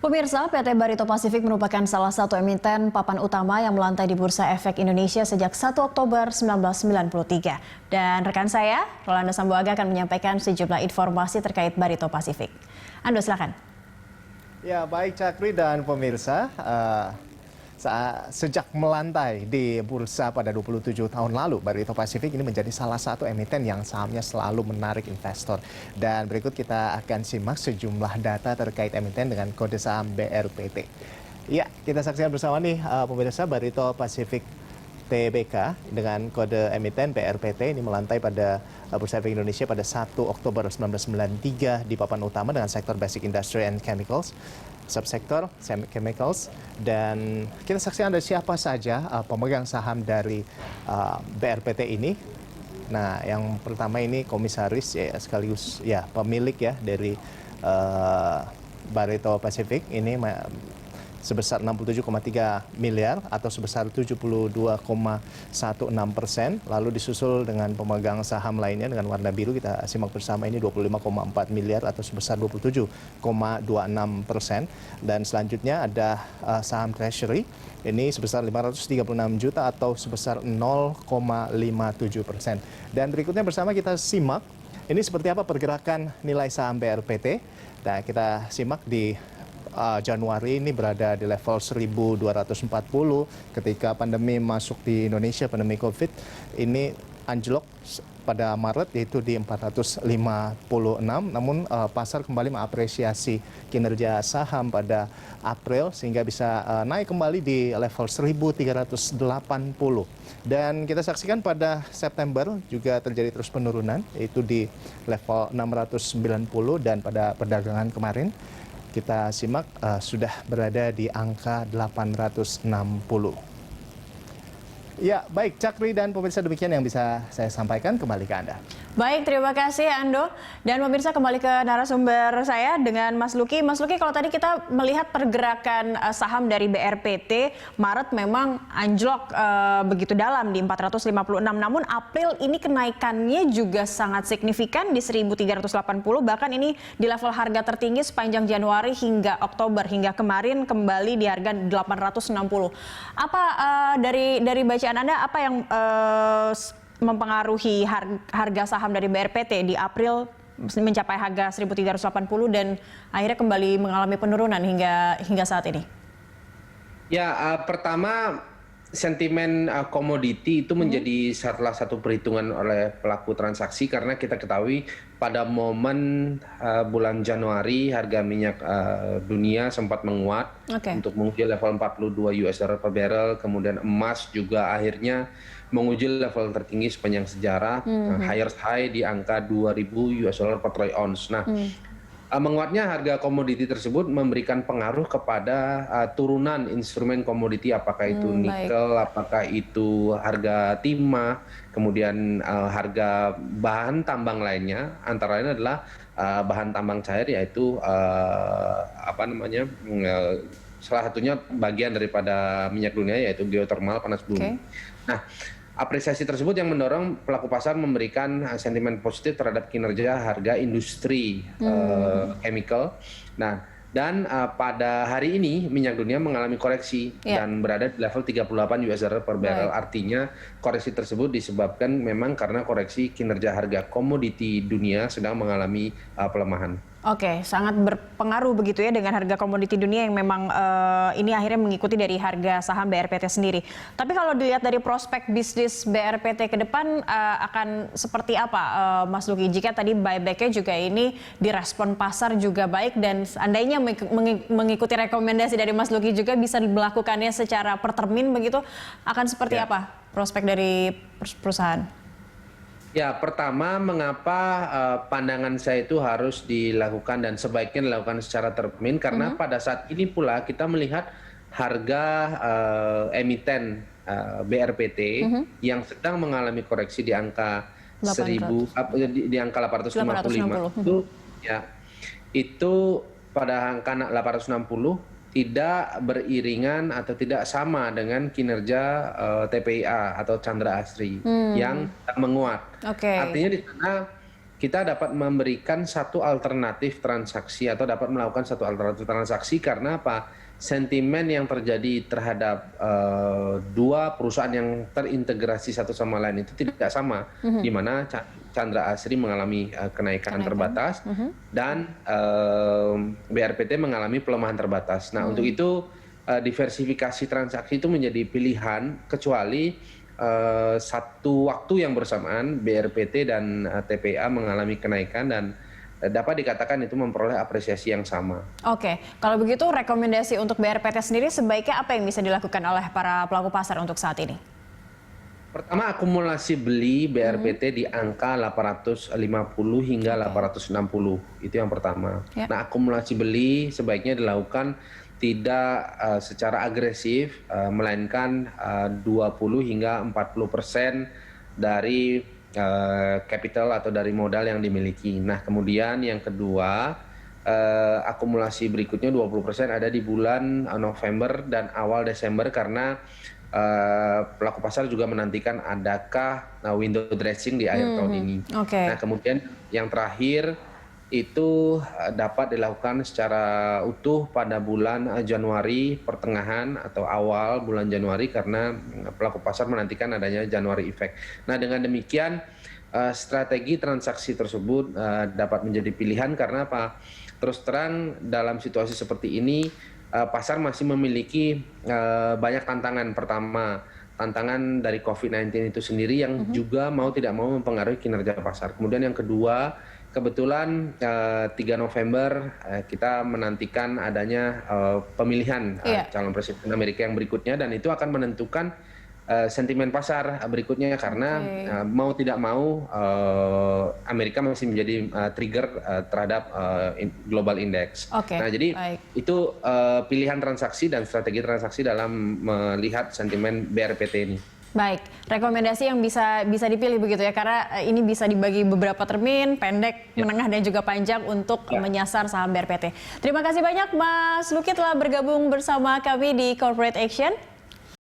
Pemirsa, PT Barito Pasifik merupakan salah satu emiten papan utama yang melantai di Bursa Efek Indonesia sejak 1 Oktober 1993. Dan rekan saya, Rolando Sambuaga akan menyampaikan sejumlah informasi terkait Barito Pasifik. Ando, silakan. Ya, baik Cakri dan pemirsa. Sejak melantai di bursa pada 27 tahun lalu, Barito Pasifik ini menjadi salah satu emiten yang sahamnya selalu menarik investor. Dan berikut kita akan simak sejumlah data terkait emiten dengan kode saham BRPT. Ya, kita saksikan bersama nih pemirsa, Barito Pasifik TBK dengan kode emiten BRPT ini melantai pada Bursa Efek Indonesia pada 1 Oktober 1993 di papan utama dengan sektor Basic Industry and Chemicals, subsektor chemicals, dan kita saksikan ada siapa saja pemegang saham dari BRPT ini. Nah, yang pertama ini komisaris ya, sekaligus ya pemilik ya dari Barito Pasifik ini sebesar 67,3 miliar atau sebesar 72,16%. Lalu disusul dengan pemegang saham lainnya dengan warna biru, kita simak bersama, ini 25,4 miliar atau sebesar 27,26%. Dan selanjutnya ada saham treasury, ini sebesar 536 juta atau sebesar 0,57%. Dan berikutnya bersama kita simak, ini seperti apa pergerakan nilai saham BRPT. Nah, kita simak di Januari ini berada di level 1.240 ketika pandemi masuk di Indonesia, pandemi COVID ini anjlok pada Maret yaitu di 456, namun pasar kembali mengapresiasi kinerja saham pada April sehingga bisa naik kembali di level 1.380. Dan kita saksikan pada September juga terjadi terus penurunan yaitu di level 690, dan pada perdagangan kemarin kita simak sudah berada di angka 860. Ya, baik Cakri dan pemirsa, demikian yang bisa saya sampaikan, kembali ke Anda. Baik, terima kasih Ando. Dan pemirsa, kembali ke narasumber saya dengan Mas Luki. Mas Luki, kalau tadi kita melihat pergerakan saham dari BRPT, Maret memang anjlok begitu dalam di 456. Namun April ini kenaikannya juga sangat signifikan di 1.380. Bahkan ini di level harga tertinggi sepanjang Januari hingga Oktober. Hingga kemarin kembali di harga 860. Apa dari bacaan Anda, apa yang mempengaruhi harga saham dari BRPT di April mencapai harga 1.380 dan akhirnya kembali mengalami penurunan hingga saat ini? Ya, pertama sentimen komoditi itu menjadi salah satu perhitungan oleh pelaku transaksi, karena kita ketahui pada momen bulan Januari harga minyak dunia sempat menguat untuk menguji level 42 US dollar per barrel, kemudian emas juga akhirnya menguji level tertinggi sepanjang sejarah, highest high di angka 2.000 US dollar per troy ounce. Nah, menguatnya harga komoditi tersebut memberikan pengaruh kepada turunan instrumen komoditi, apakah itu nikel, apakah itu harga timah, kemudian harga bahan tambang lainnya, antara lain adalah bahan tambang cair, yaitu salah satunya bagian daripada minyak dunia, yaitu geothermal, panas bumi. Nah, apresiasi tersebut yang mendorong pelaku pasar memberikan sentimen positif terhadap kinerja harga industri chemical. Nah, dan pada hari ini minyak dunia mengalami koreksi dan berada di level 38 US dollar per barrel. Artinya koreksi tersebut disebabkan memang karena koreksi kinerja harga komoditi dunia sedang mengalami pelemahan. Oke, sangat berpengaruh begitu ya dengan harga komoditi dunia yang memang ini akhirnya mengikuti dari harga saham BRPT sendiri. Tapi kalau dilihat dari prospek bisnis BRPT ke depan akan seperti apa, Mas Luki? Jika tadi buyback-nya juga ini direspon pasar juga baik dan seandainya mengikuti rekomendasi dari Mas Luki juga bisa melakukannya secara per termin begitu, akan seperti apa prospek dari perusahaan? Ya, pertama, mengapa pandangan saya itu harus dilakukan dan sebaiknya dilakukan secara termin, karena pada saat ini pula kita melihat harga emiten BRPT yang sedang mengalami koreksi di angka 855 itu ya, itu pada angka 860 tidak beriringan atau tidak sama dengan kinerja TPIA atau Chandra Asri yang menguat. Artinya di sana kita dapat memberikan satu alternatif transaksi atau dapat melakukan satu alternatif transaksi karena apa? Sentimen yang terjadi terhadap dua perusahaan yang terintegrasi satu sama lain itu tidak sama, di mana Chandra Asri mengalami kenaikan terbatas dan BRPT mengalami pelemahan terbatas. Nah, untuk itu diversifikasi transaksi itu menjadi pilihan kecuali satu waktu yang bersamaan BRPT dan TPA mengalami kenaikan dan dapat dikatakan itu memperoleh apresiasi yang sama. Oke, kalau begitu rekomendasi untuk BRPT sendiri sebaiknya apa yang bisa dilakukan oleh para pelaku pasar untuk saat ini? Pertama, akumulasi beli BRPT di angka 850 hingga 860. Itu yang pertama. Ya. Nah, akumulasi beli sebaiknya dilakukan tidak secara agresif, melainkan 20 hingga 40% dari capital atau dari modal yang dimiliki. Nah, kemudian yang kedua, akumulasi berikutnya 20% ada di bulan November dan awal Desember karena pelaku pasar juga menantikan adakah window dressing di akhir tahun ini. Nah, kemudian yang terakhir itu dapat dilakukan secara utuh pada bulan Januari pertengahan atau awal bulan Januari karena pelaku pasar menantikan adanya Januari effect. Nah, dengan demikian strategi transaksi tersebut dapat menjadi pilihan karena apa? Terus terang dalam situasi seperti ini pasar masih memiliki banyak tantangan. Pertama, tantangan dari COVID-19 itu sendiri yang juga mau tidak mau mempengaruhi kinerja pasar. Kemudian yang kedua, kebetulan 3 November kita menantikan adanya pemilihan calon presiden Amerika yang berikutnya dan itu akan menentukan sentimen pasar berikutnya karena mau tidak mau Amerika masih menjadi trigger terhadap global index. Nah, jadi itu pilihan transaksi dan strategi transaksi dalam melihat sentimen BRPT ini. Baik, rekomendasi yang bisa dipilih begitu ya, karena ini bisa dibagi beberapa termin, pendek, menengah, dan juga panjang untuk menyasar saham BRPT. Terima kasih banyak Mas Luki telah bergabung bersama kami di Corporate Action.